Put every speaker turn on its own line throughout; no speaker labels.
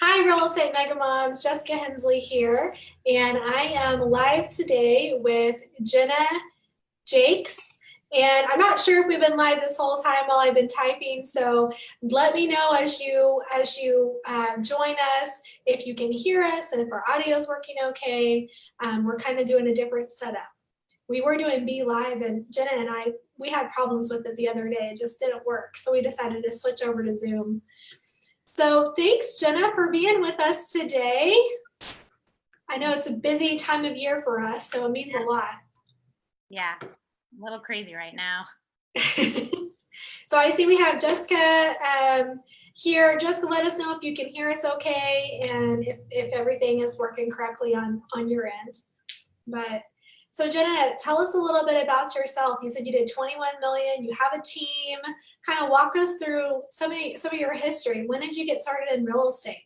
Hi, Real Estate Mega Moms. Jessica Hensley here, and I am live today with Jenna Jacques. And I'm not sure if we've been live this whole time while I've been typing, so let me know as you join us if you can hear us and if our audio is working okay. We're kind of doing a different setup. We were doing Be Live, and Jenna and I we had problems with it the other day. It just didn't work, so we decided to switch over to Zoom. So thanks, Jenna, for being with us today. I know it's a busy time of year for us, so it means a lot.
Yeah, a little crazy right now.
So I see we have Jessica here. Jessica, let us know if you can hear us okay and if everything is working correctly on your end. But so Jenna, tell us a little bit about yourself. You said you did 21 million. You have a team. Kind of walk us through some of your history. When did you get started in real estate?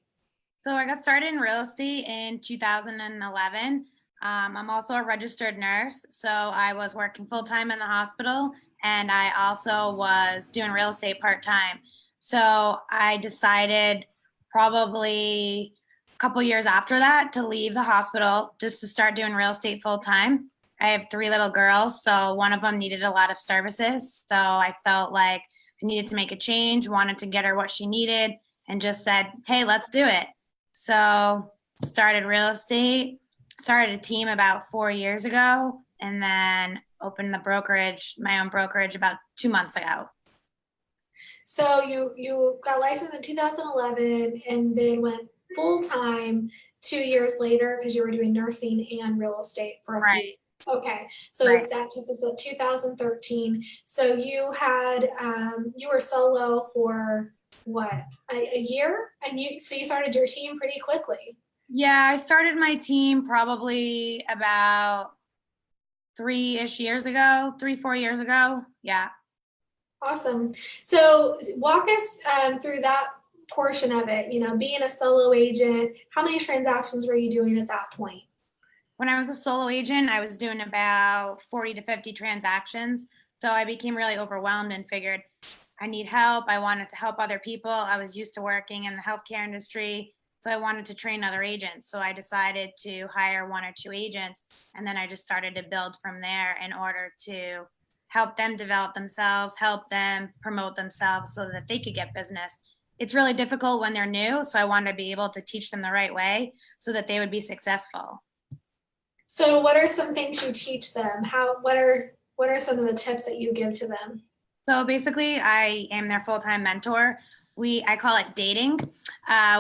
So I got started in real estate in 2011. I'm also a registered nurse, so I was working full-time in the hospital, and I also was doing real estate part-time. So I decided probably a couple years after that to leave the hospital just to start doing real estate full-time. I have 3 little girls, so one of them needed a lot of services. So I felt like I needed to make a change, wanted to get her what she needed, and just said, hey, let's do it. So started real estate, started a team about 4 years ago, and then opened the brokerage, my own brokerage, about 2 months ago.
So you got licensed in 2011 and then went full time 2 years later because you were doing nursing and real estate for a few.
Right.
Okay, so
Right.
that took us to 2013. So you had you were solo for what, a year, and you started your team pretty quickly.
Yeah, I started my team probably about 4 years ago. Yeah.
Awesome. So walk us through that portion of it. You know, being a solo agent, how many transactions were you doing at that point?
When I was a solo agent, I was doing about 40 to 50 transactions. So I became really overwhelmed and figured I need help. I wanted to help other people. I was used to working in the healthcare industry. So I wanted to train other agents. So I decided to hire 1 or 2 agents. And then I just started to build from there in order to help them develop themselves, help them promote themselves so that they could get business. It's really difficult when they're new. So I wanted to be able to teach them the right way so that they would be successful.
So what are some things you teach them? What are some of the tips that you give to them?
So basically, I am their full-time mentor. I call it dating.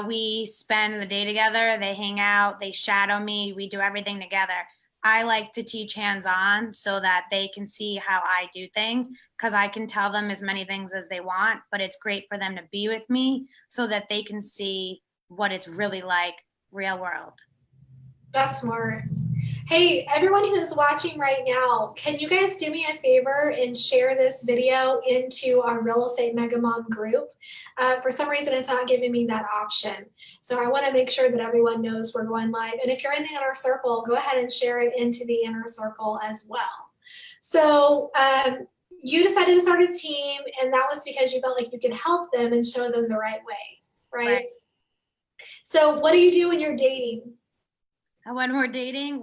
We spend the day together. They hang out. They shadow me. We do everything together. I like to teach hands-on so that they can see how I do things because I can tell them as many things as they want, but it's great for them to be with me so that they can see what it's really like real world.
That's smart. Hey, everyone who's watching right now, can you guys do me a favor and share this video into our Real Estate Mega Mom group? For some reason, it's not giving me that option. So I want to make sure that everyone knows we're going live. And if you're in the inner circle, go ahead and share it into the inner circle as well. So you decided to start a team, and that was because you felt like you could help them and show them the right way, right? So what do you do when you're dating?
When we're dating,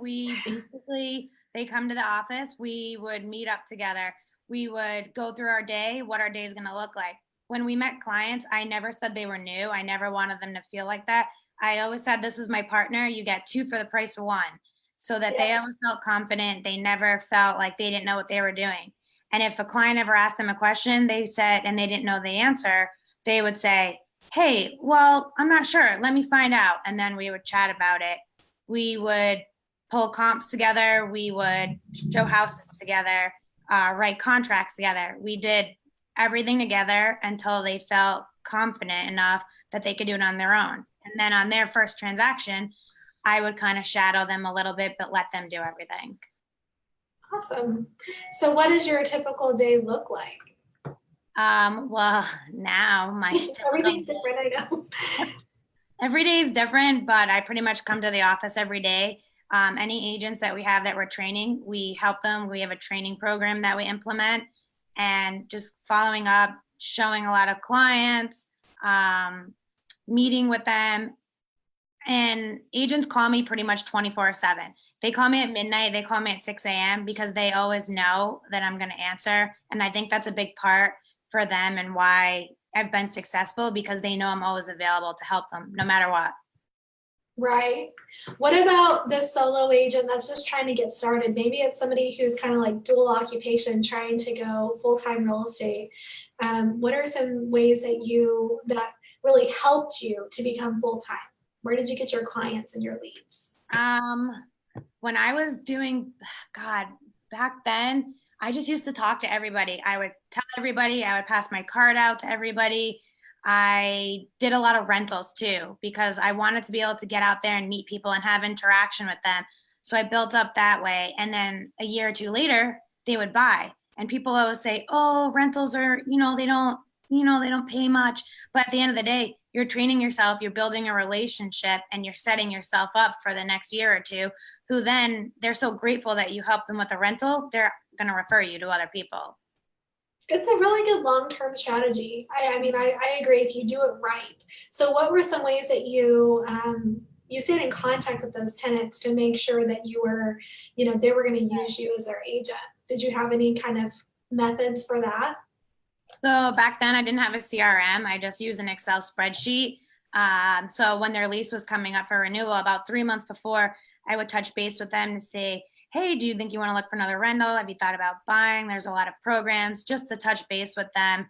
they come to the office, we would meet up together. We would go through our day, what our day is going to look like. When we met clients, I never said they were new. I never wanted them to feel like that. I always said, this is my partner. You get 2 for the price of 1, so that they always felt confident. They never felt like they didn't know what they were doing. And if a client ever asked them a question, they said, and they didn't know the answer, they would say, hey, well, I'm not sure. Let me find out. And then we would chat about it. We would pull comps together. We would show houses together, write contracts together. We did everything together until they felt confident enough that they could do it on their own. And then on their first transaction, I would kind of shadow them a little bit, but let them do everything.
Awesome. So what does your typical day look like?
Well, now
everything's different, I know.
Every day is different, but I pretty much come to the office every day. Any agents that we have that we're training, we help them. We have a training program that we implement, and just following up, showing a lot of clients, meeting with them. And agents call me pretty much 24/7. They call me at midnight, they call me at 6 a.m. because they always know that I'm going to answer. And I think that's a big part for them and why I've been successful, because they know I'm always available to help them no matter what.
Right. What about this solo agent that's just trying to get started? Maybe it's somebody who's kind of like dual occupation, trying to go full-time real estate. What are some ways that really helped you to become full-time? Where did you get your clients and your leads?
When I was doing, God, back then, I just used to talk to everybody. I would tell everybody, I would pass my card out to everybody. I did a lot of rentals too, because I wanted to be able to get out there and meet people and have interaction with them. So I built up that way. And then a year or two later, they would buy. And people always say, oh, rentals are, they don't pay much. But at the end of the day, you're training yourself, you're building a relationship, and you're setting yourself up for the next year or two, who then they're so grateful that you helped them with a rental, they're going to refer you to other people.
It's a really good long-term strategy. I mean, I agree if you do it right. So what were some ways that you stayed in contact with those tenants to make sure that you were, they were going to use you as their agent? Did you have any kind of methods for that?
So back then I didn't have a CRM. I just used an Excel spreadsheet. So when their lease was coming up for renewal, about 3 months before, I would touch base with them to say, hey, do you think you want to look for another rental? Have you thought about buying? There's a lot of programs, just to touch base with them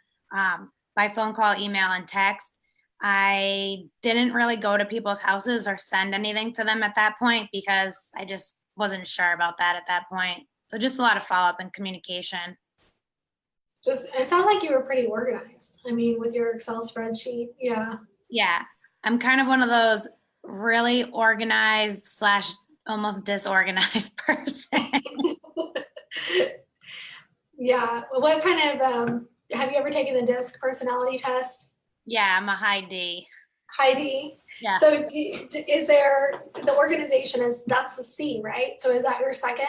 by phone call, email, and text. I didn't really go to people's houses or send anything to them at that point because I just wasn't sure about that at that point. So just a lot of follow-up and communication.
It sounded like you were pretty organized. I mean, with your Excel spreadsheet. Yeah.
Yeah. I'm kind of one of those really organized slash almost disorganized person.
Yeah. What kind of, have you ever taken the DISC personality test?
Yeah, I'm a high D.
High D.
Yeah.
So is there, the organization that's the C, right? So is that your second?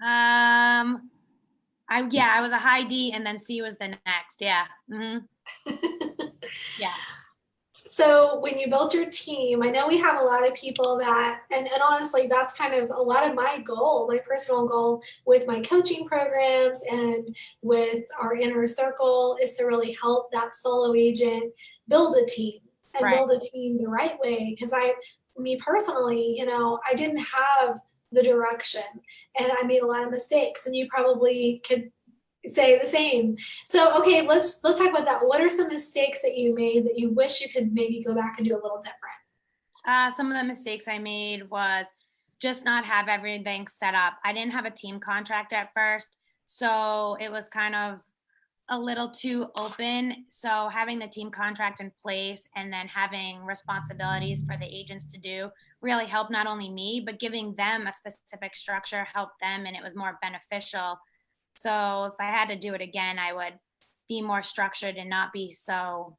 I was a high D and then C was the next. Yeah. Mm-hmm. Yeah.
So when you built your team, I know we have a lot of people that, and honestly, that's kind of a lot of my goal, my personal goal with my coaching programs and with our inner circle is to really help that solo agent build a team and
Right.
build a team the right way. Because me personally, I didn't have the direction and I made a lot of mistakes, and you probably could say the same. So, okay, let's talk about that. What are some mistakes that you made that you wish you could maybe go back and do a little different?
Some of the mistakes I made was just not have everything set up. I didn't have a team contract at first, so it was kind of a little too open. So having the team contract in place and then having responsibilities for the agents to do really helped not only me, but giving them a specific structure helped them, and it was more beneficial. So if I had to do it again, I would be more structured and not be so.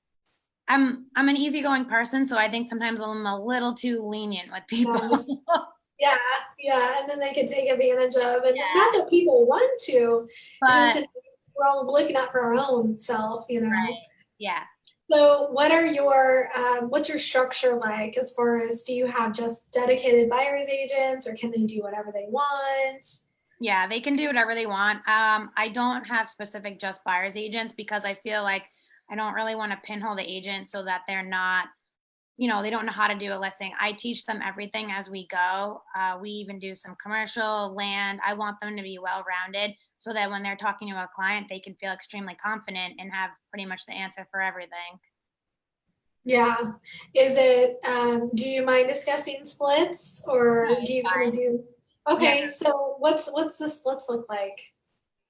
I'm an easygoing person, so I think sometimes I'm a little too lenient with people.
Nice. Yeah, and then they can take advantage of, and
Yeah.
not that people want to,
But
just we're all looking out for our own self,
right. Yeah.
So what's your structure like as far as, do you have just dedicated buyer's agents, or can they do whatever they want?
Yeah, they can do whatever they want. I don't have specific just buyer's agents because I feel like I don't really want to pinhole the agent so that they're not, they don't know how to do a listing. I teach them everything as we go. We even do some commercial land. I want them to be well-rounded so that when they're talking to a client, they can feel extremely confident and have pretty much the answer for everything.
Yeah. Is it, do you mind discussing splits, or
No,
do you kind of
fine.
do? Okay,
Yeah.
so what's the splits look like?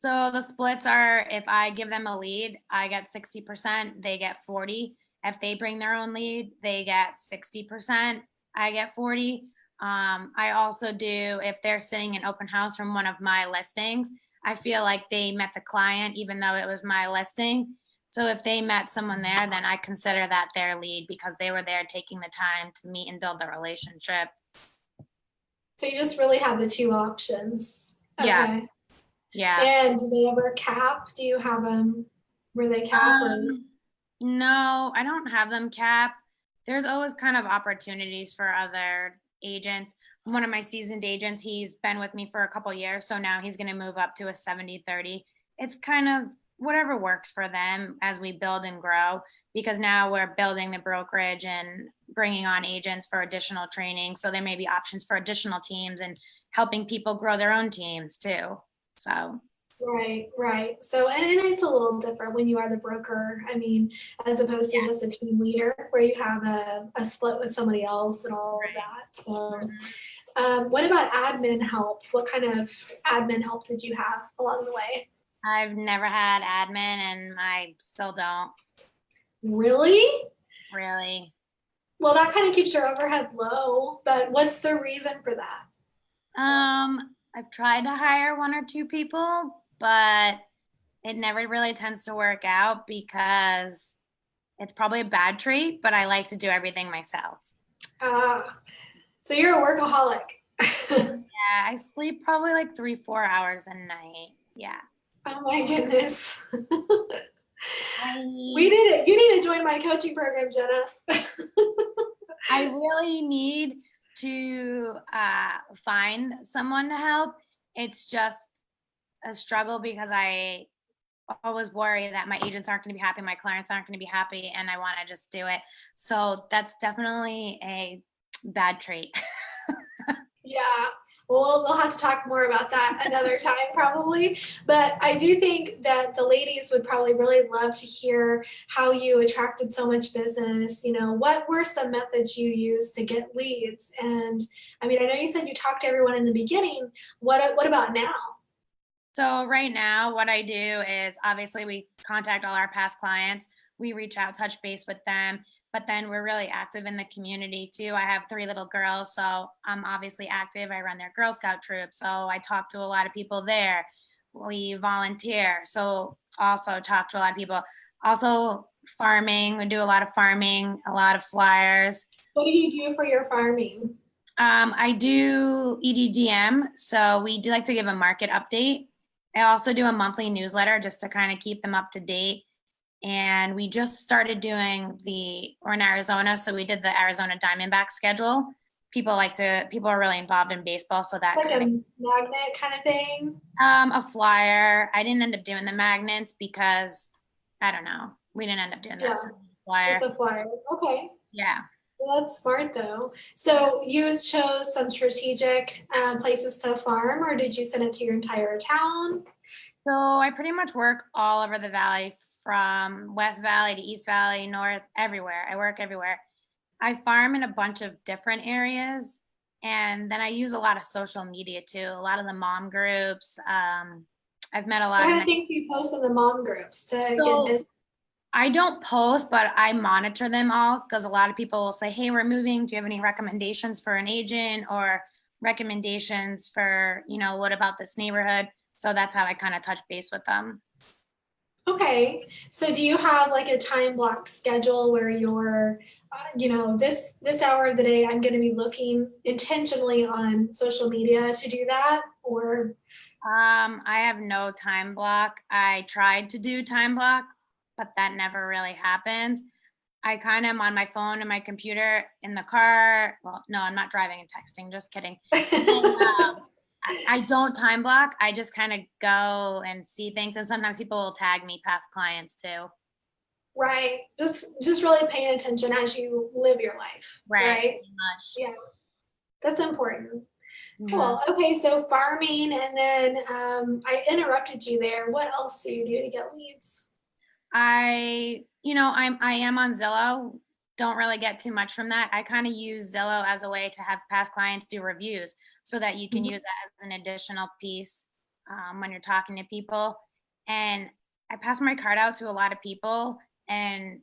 So the splits are, if I give them a lead, I get 60%, they get 40. If they bring their own lead, they get 60%, I get 40. I also do, if they're sitting in open house from one of my listings, I feel like they met the client even though it was my listing. So if they met someone there, then I consider that their lead because they were there taking the time to meet and build the relationship.
So you just really have the two options.
Yeah.
Okay.
Yeah.
And do they ever cap? Do you have them where they cap?
No, I don't have them cap. there's always kind of opportunities for other agents. One of my seasoned agents, he's been with me for a couple years, so now he's going to move up to a 70-30. It's kind of whatever works for them as we build and grow, because now we're building the brokerage and bringing on agents for additional training. So there may be options for additional teams and helping people grow their own teams too. So
Right. So, and it's a little different when you are the broker. I mean, as opposed to just a team leader where you have a split with somebody else and all of that. So, what about admin help? What kind of admin help did you have along the way?
I've never had admin, and I still don't.
Really?
Really?
Well, that kind of keeps your overhead low, but what's the reason for that?
I've tried to hire one or two people, but it never really tends to work out because it's probably a bad trait, but I like to do everything myself.
So you're a workaholic.
Yeah, I sleep probably like 3-4 hours a night. Yeah.
Oh my goodness.
You
need to join my coaching program, Jenna.
I really need to find someone to help. It's just a struggle because I always worry that my agents aren't going to be happy, my clients aren't going to be happy, and I want to just do it. So that's definitely a bad trait.
Yeah. Well, we'll have to talk more about that another time probably. But I do think that the ladies would probably really love to hear how you attracted so much business. You know, what were some methods you used to get leads? And I mean, I know you said you talked to everyone in the beginning. What about now?
So right now, what I do is obviously we contact all our past clients. We reach out, touch base with them, but then we're really active in the community too. I have 3 little girls, so I'm obviously active. I run their Girl Scout troop, so I talk to a lot of people there. We volunteer, so also talk to a lot of people. Also farming, we do a lot of farming, a lot of flyers.
What do you do for your farming?
I do EDDM, so we do like to give a market update. I also do a monthly newsletter just to kind of keep them up to date. And we just started doing we're in Arizona, so we did the Arizona Diamondback schedule. People are really involved in baseball, so that
like a magnet kind of thing.
A flyer. I didn't end up doing the magnets because I don't know. We didn't end up doing that. So flyer.
It's a flyer. Okay.
Yeah.
Well, that's smart though. So you chose some strategic places to farm, or did you send it to your entire town?
So I pretty much work all over the valley, from West Valley to East Valley, North, everywhere. I work everywhere. I farm in a bunch of different areas, and then I use a lot of social media too. A lot of the mom groups. I've met a lot.
What kind of things do you post in the mom groups to get business?
I don't post, but I monitor them all because a lot of people will say, hey, we're moving. Do you have any recommendations for an agent or recommendations for, what about this neighborhood? So that's how I kind of touch base with them.
Okay. So do you have like a time block schedule where you're, this hour of the day, I'm going to be looking intentionally on social media to do that, or?
I have no time block. I tried to do time block, but that never really happens. I kind of am on my phone and my computer in the car. Well, no, I'm not driving and texting, just kidding. And, I don't time block. I just kind of go and see things. And sometimes people will tag me, past clients too.
Right. Just really paying attention as you live your life. Right. Yeah. That's important. Mm-hmm. Cool. Okay. So farming, and then I interrupted you there. What else do you do to get leads?
I am on Zillow. Don't really get too much from that. I kind of use Zillow as a way to have past clients do reviews so that you can use that as an additional piece when you're talking to people. And I pass my card out to a lot of people. And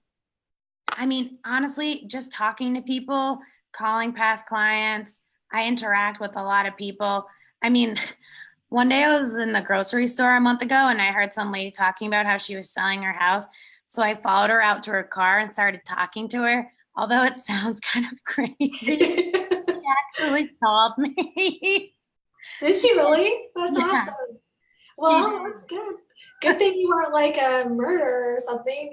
I mean, honestly, just talking to people, calling past clients, I interact with a lot of people. I mean, one day I was in the grocery store a month ago and I heard some lady talking about how she was selling her house. So I followed her out to her car and started talking to her. Although it sounds kind of crazy, she actually called me.
Did she really? That's awesome. Well, that's good. Good thing you weren't like a murderer or something,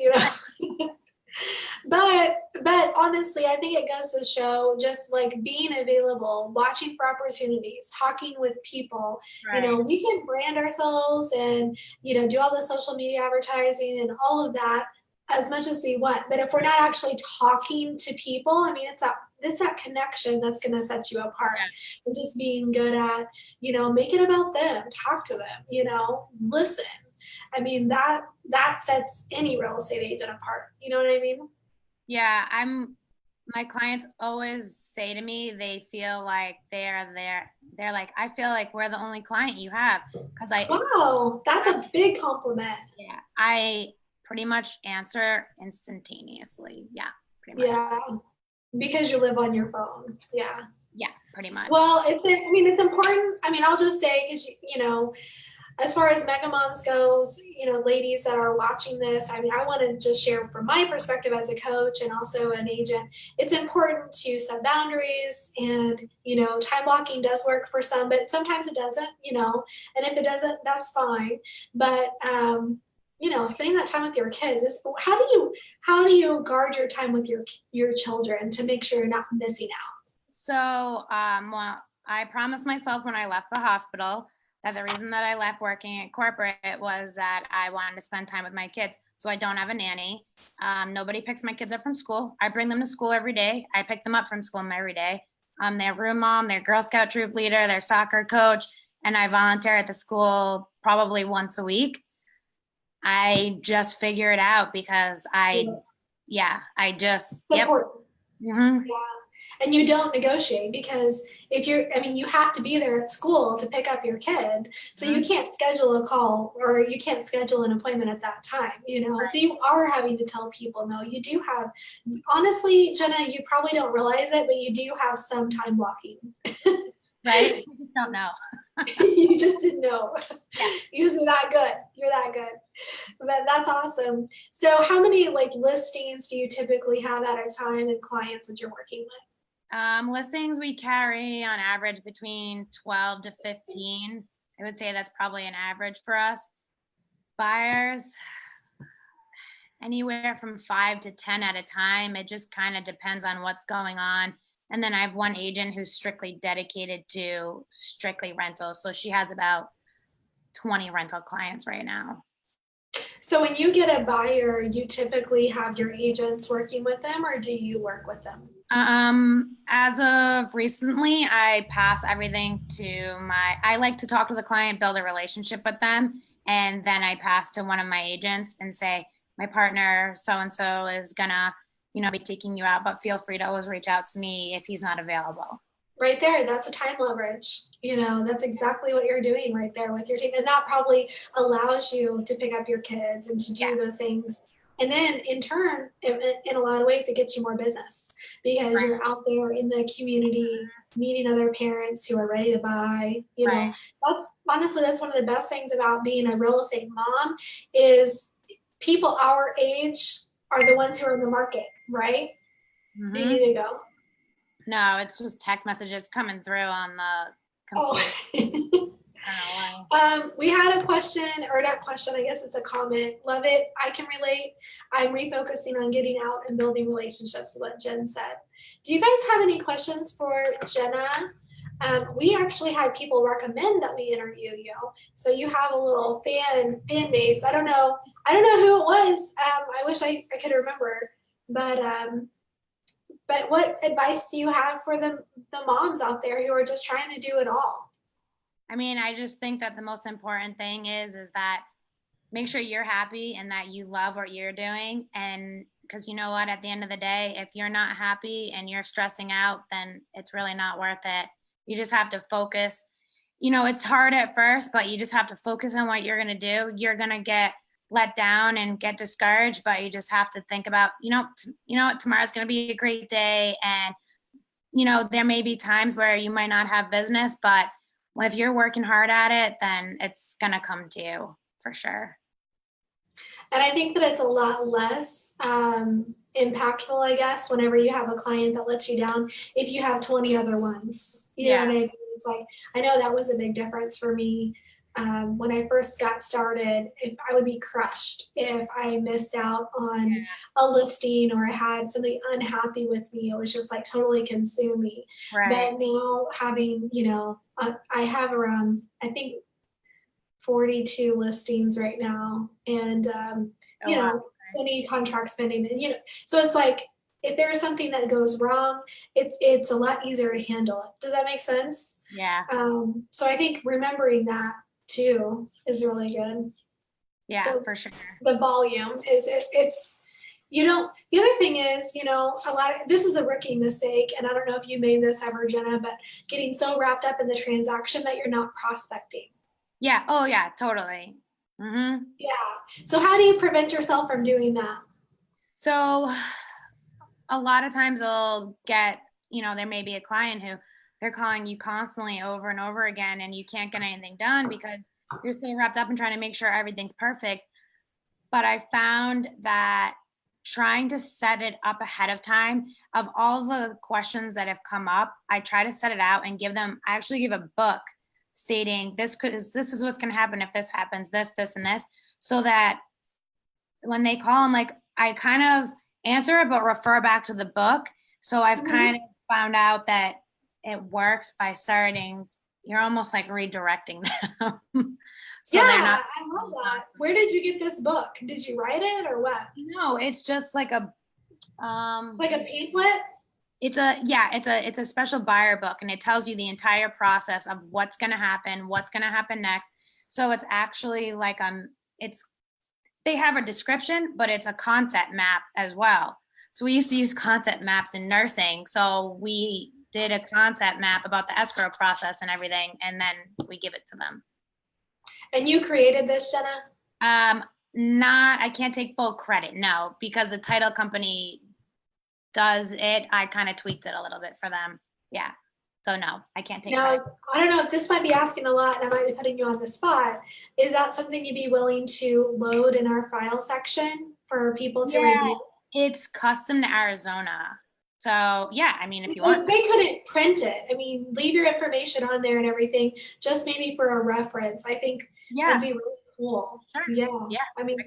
But honestly, I think it goes to show just like being available, watching for opportunities, talking with people. You
Right.
know, we can brand ourselves and, you know, do all the social media advertising and all of that as much as we want. But if we're not actually talking to people, I mean, it's that connection that's going to set you apart.
Yeah.
And just being good at, you know, make it about them, talk to them, you know, listen. I mean, that sets any real estate agent apart. You know what I mean?
Yeah, my clients always say to me they feel like they're like, I feel like we're the only client you have, because
Wow, that's a big compliment.
yeah, I pretty much answer instantaneously. Yeah, pretty much.
Yeah, because you live on your phone. Yeah.
Yeah, pretty much.
Well, I mean, it's important. I mean, I'll just say, because, you know, as far as Mega Moms goes, you know, ladies that are watching this, I mean, I want to just share from my perspective as a coach and also an agent. It's important to set boundaries, and, you know, time blocking does work for some, but sometimes it doesn't, you know, and if it doesn't, that's fine. But, you know, spending that time with your kids is how do you guard your time with your children to make sure you're not missing out?
So, well, I promised myself when I left the hospital that the reason that I left working at corporate was that I wanted to spend time with my kids. So I don't have a nanny. Nobody picks my kids up from school. I bring them to school every day. I pick them up from school every day. I'm their room mom, their Girl Scout troop leader, their soccer coach, and I volunteer at the school probably once a week. I just figure it out because I just,
It's
yep.
important.
Hmm.
Yeah. And you don't negotiate, because I mean, you have to be there at school to pick up your kid. So you can't schedule a call, or you can't schedule an appointment at that time, you know? So you are having to tell people, no, you do have, honestly, Jenna, you probably don't realize it, but you do have some time blocking.
Right? I just don't know.
You just didn't know.
Yeah.
You're that good. You're that good. But that's awesome. So how many like listings do you typically have at a time and clients that you're working with?
Listings we carry on average between 12 to 15. I would say that's probably an average for us. Buyers, anywhere from 5 to 10 at a time. It just kind of depends on what's going on. And then I have one agent who's strictly dedicated to strictly rentals. So she has about 20 rental clients right now.
So when you get a buyer, you typically have your agents working with them, or do you work with them?
As of recently, I pass everything to I like to talk to the client, build a relationship with them, and then I pass to one of my agents and say, my partner so-and-so is gonna, be taking you out, but feel free to always reach out to me if he's not available.
Right there, that's a time leverage. You know, that's exactly what you're doing right there with your team. And that probably allows you to pick up your kids and to do those things. And then in turn, in a lot of ways, it gets you more business, because you're out there in the community meeting other parents who are ready to buy. You know, that's honestly, that's one of the best things about being a real estate mom is people our age are the ones who are in the market, right? Do you need to go?
No, it's just text messages coming through on the
computer.
Oh.
We had a question, or not question, I guess it's a comment. Love it. I can relate. I'm refocusing on getting out and building relationships, what Jen said. Do you guys have any questions for Jenna? We actually had people recommend that we interview you. So you have a little fan base. I don't know who it was. I wish I could remember. But what advice do you have for the moms out there who are just trying to do it all?
I mean, I just think that the most important thing is that make sure you're happy and that you love what you're doing. And because you know what, at the end of the day, if you're not happy and you're stressing out, then it's really not worth it. You just have to focus. It's hard at first, but you just have to focus on what you're going to do. You're going to get let down and get discouraged, but you just have to think about, tomorrow's going to be a great day. And, there may be times where you might not have business, but if you're working hard at it, then it's going to come to you for sure.
And I think that it's a lot less impactful, I guess, whenever you have a client that lets you down, if you have 20 other ones. You know what I mean? It's like, I know that was a big difference for me. when I first got started, if I would be crushed if I missed out on a listing or I had somebody unhappy with me. It was just like totally consume me.
Right.
But now having, I have around, I think 42 listings right now, and
Oh, wow.
20 contracts pending, and so it's like if there's something that goes wrong, it's a lot easier to handle it. Does that make sense?
Yeah.
So I think remembering that too is really good.
Yeah,
So
for sure.
the volume is it's the other thing is, a lot of this is a rookie mistake, and I don't know if you made this ever, Jenna, but getting so wrapped up in the transaction that you're not prospecting.
Yeah. Oh, yeah, totally.
Yeah. So how do you prevent yourself from doing that?
So a lot of times they'll get, there may be a client who they're calling you constantly over and over again, and you can't get anything done because you're so wrapped up in trying to make sure everything's perfect. But I found that trying to set it up ahead of time, of all the questions that have come up, I try to set it out and I actually give a book stating this is what's going to happen if this happens, this and this, so that when they call, I'm like, I kind of answer it, but refer back to the book. So I've kind of found out that it works by starting, you're almost like redirecting them. So they're not.
I love that. Where did you get this book? Did you write it or what?
No, it's just like a
pamphlet?
It's a special buyer book, and it tells you the entire process of what's going to happen next. So it's actually like they have a description, but it's a concept map as well. So we used to use concept maps in nursing. So we did a concept map about the escrow process and everything, and then we give it to them.
And you created this, Jenna?
I can't take full credit, no, because the title company does it. I kind of tweaked it a little bit for them. Yeah. So no, I can't take credit.
Now, I don't know if this might be asking a lot and I might be putting you on the spot. Is that something you'd be willing to load in our file section for people to review?
It's custom to Arizona. So yeah, I mean, if you want.
They couldn't print it. I mean, leave your information on there and everything, just maybe for a reference. I think that'd be really cool.
Sure.
Yeah. I mean,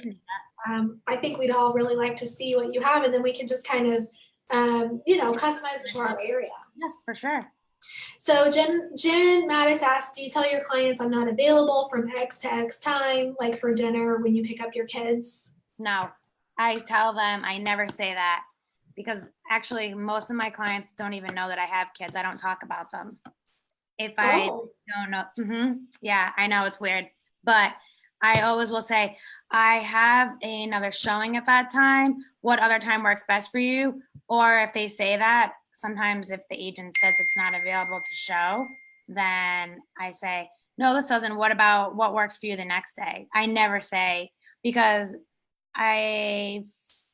I think we'd all really like to see what you have, and then we can just kind of, customize it for our area.
Yeah, for sure.
So Jen Mattis asked, do you tell your clients I'm not available from X to X time, like for dinner when you pick up your kids?
No, I tell them, I never say that, because actually most of my clients don't even know that I have kids. I don't talk about them. If I don't know, yeah, I know it's weird, but I always will say, I have another showing at that time. What other time works best for you? Or if they say that, sometimes if the agent says it's not available to show, then I say, no, this doesn't. What works for you the next day? I never say, because I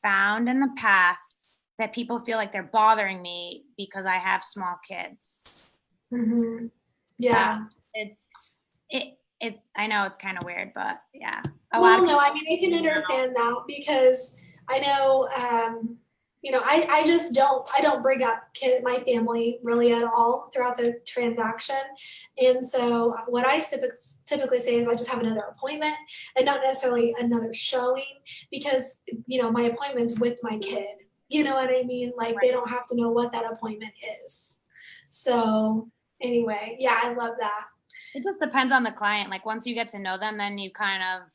found in the past that people feel like they're bothering me because I have small kids.
Mm-hmm. Yeah.
I know it's kind of weird, but yeah.
I mean, I can understand that, because I know, I don't bring up my family really at all throughout the transaction. And so what I typically say is I just have another appointment and not necessarily another showing, because, my appointment's with my kid. You know what I mean? Like, they don't have to know what that appointment is. So anyway, yeah, I love that.
It just depends on the client. Like, once you get to know them, then you kind of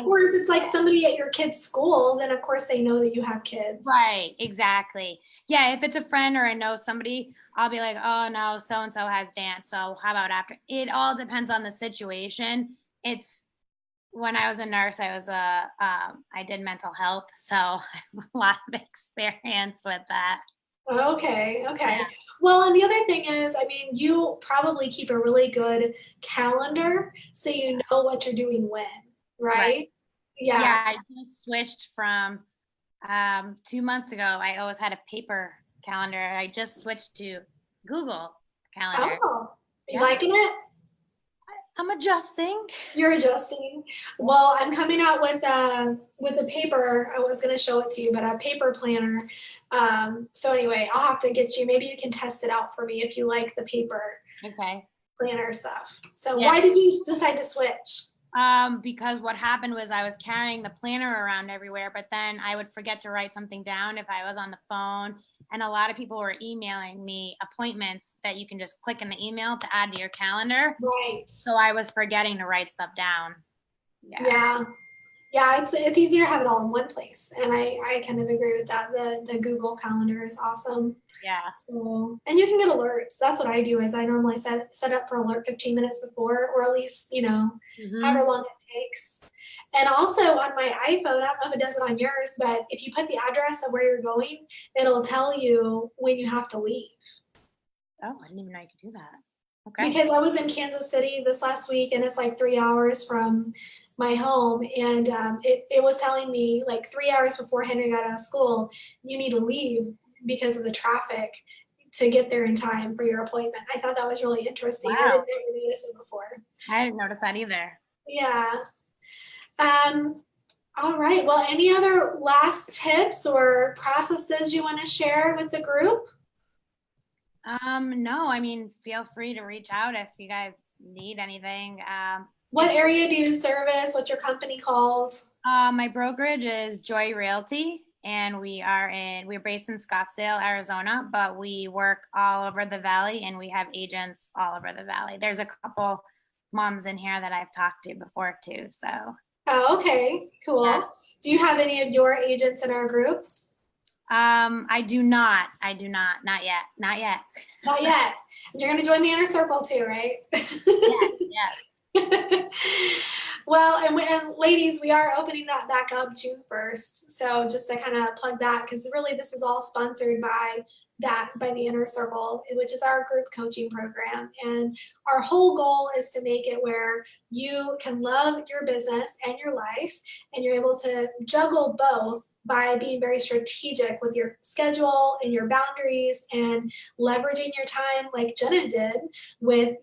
or if it's like somebody at your kid's school, then of course they know that you have kids.
Right, exactly. Yeah, if it's a friend or I know somebody, I'll be like, oh no, so-and-so has dance, so how about after? It all depends on the situation. When I was a nurse, I did mental health, so I have a lot of experience with that.
Okay. Yeah. Well, and the other thing is, I mean, you probably keep a really good calendar so you know what you're doing when, right? Yeah,
I just switched from 2 months ago. I always had a paper calendar. I just switched to Google Calendar.
Oh, you liking it?
I'm adjusting.
You're adjusting. Well, I'm coming out with a paper. I was going to show it to you, but a paper planner. So anyway, I'll have to get you. Maybe you can test it out for me if you like the paper.
Okay.
planner stuff. So
Yeah.
why did you decide to switch?
Because what happened was I was carrying the planner around everywhere, but then I would forget to write something down if I was on the phone. And a lot of people were emailing me appointments that you can just click in the email to add to your calendar.
Right.
So I was forgetting to write stuff down.
Yeah. Yeah, it's easier to have it all in one place. And I kind of agree with that. The Google Calendar is awesome.
Yeah.
So, and you can get alerts. That's what I do is I normally set up for alert 15 minutes before, or at least, however long it takes. And also on my iPhone, I don't know if it does it on yours, but if you put the address of where you're going, it'll tell you when you have to leave.
Oh, I didn't even know you could do that. Okay.
Because I was in Kansas City this last week, and it's like 3 hours from my home, and it was telling me like 3 hours before Henry got out of school, you need to leave because of the traffic to get there in time for your appointment. I thought that was really interesting.
Wow.
I didn't ever notice it before.
I didn't notice that either.
Yeah. All right. Well, any other last tips or processes you want to share with the group?
No, I mean, feel free to reach out if you guys need anything.
What area do you service? What's your company called?
My brokerage is Joy Realty, and we're based in Scottsdale, Arizona, but we work all over the valley, and we have agents all over the valley. There's a couple moms in here that I've talked to before too. So.
Oh, okay, cool.
Yeah.
Do you have any of your agents in our group?
I do not. Not yet.
Not yet. You're going to join the inner circle too, right?
Yes.
Well, and ladies, we are opening that back up June 1st. So just to kind of plug that, because really this is all sponsored by the Inner Circle, which is our group coaching program. And our whole goal is to make it where you can love your business and your life, and you're able to juggle both by being very strategic with your schedule and your boundaries and leveraging your time like Jenna did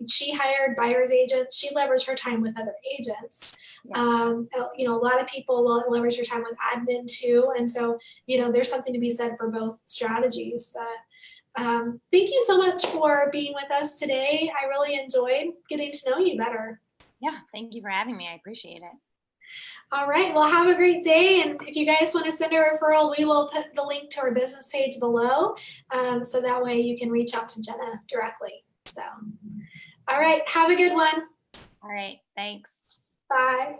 she hired buyer's agents. She leveraged her time with other agents. Yeah. A lot of people will leverage your time with admin too. And so, there's something to be said for both strategies. But thank you so much for being with us today. I really enjoyed getting to know you better.
Yeah, thank you for having me. I appreciate it.
All right, well, have a great day. And if you guys want to send a referral, we will put the link to our business page below. So that way you can reach out to Jenna directly. So, all right, have a good one.
All right, thanks.
Bye.